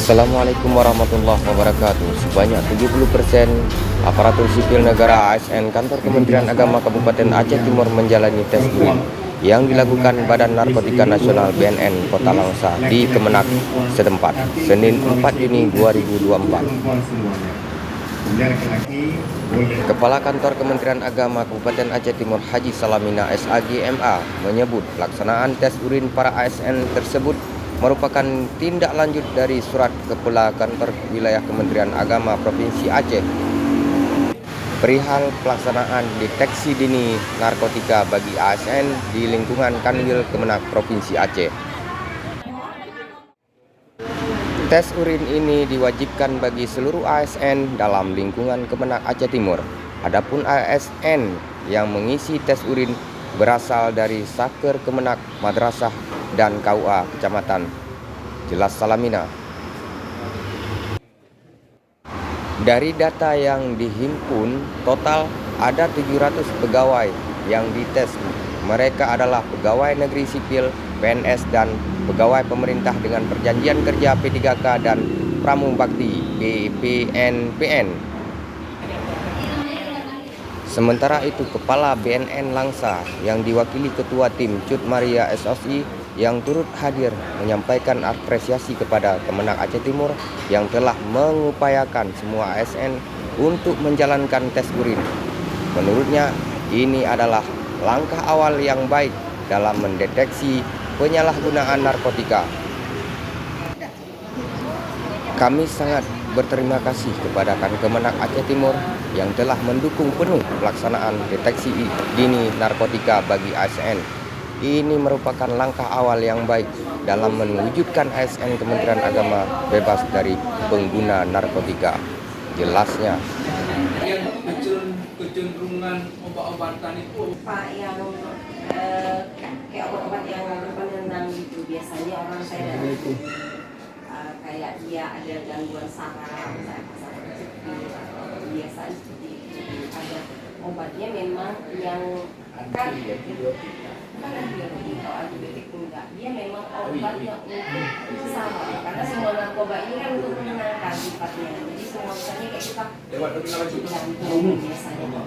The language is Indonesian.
Assalamualaikum warahmatullahi wabarakatuh. Sebanyak 70% aparatur sipil negara ASN kantor Kementerian Agama Kabupaten Aceh Timur menjalani tes urin yang dilakukan Badan Narkotika Nasional BNN Kota Langsa di Kemenak setempat Senin 4 Juni 2024. Kepala Kantor Kementerian Agama Kabupaten Aceh Timur Haji Salamina SAGMA menyebut pelaksanaan tes urin para ASN tersebut merupakan tindak lanjut dari surat Kepala Kantor Wilayah Kementerian Agama Provinsi Aceh perihal pelaksanaan deteksi dini narkotika bagi ASN di lingkungan Kanwil Kemenak Provinsi Aceh. Tes urin ini diwajibkan bagi seluruh ASN dalam lingkungan Kemenak Aceh Timur. Adapun ASN yang mengisi tes urin berasal dari Saker Kemenak, Madrasah, dan KUA Kecamatan. Jelas Salamina. Dari data yang dihimpun, total ada 700 pegawai yang dites. Mereka adalah pegawai negeri sipil, PNS, dan pegawai pemerintah dengan perjanjian kerja P3K dan Pramubakti BPNPN. Sementara itu, Kepala BNN Langsa yang diwakili Ketua Tim Cut Maria SOC yang turut hadir menyampaikan apresiasi kepada Kemenak Aceh Timur yang telah mengupayakan semua ASN untuk menjalankan tes urin. Menurutnya, ini adalah langkah awal yang baik dalam mendeteksi penyalahgunaan narkotika. Kami sangat berterima kasih kepada Kemenak Aceh Timur yang telah mendukung penuh pelaksanaan deteksi dini narkotika bagi ASN. Ini merupakan langkah awal yang baik dalam mewujudkan ASN Kementerian Agama bebas dari pengguna narkotika. Jelasnya. Kecenderungan obat-obatan itu Pak yang kayak obat-obat yang penenang gitu biasanya orang saya kayak dia ada gangguan saraf, biasa seperti itu. Ada obatnya memang yang kan antibiotik atau antibiotik enggak, dia memang obat yang untuk sama karena semua narkoba ini kan untuk menenangkan sifatnya, jadi semua misalnya kayak kita jantung biasanya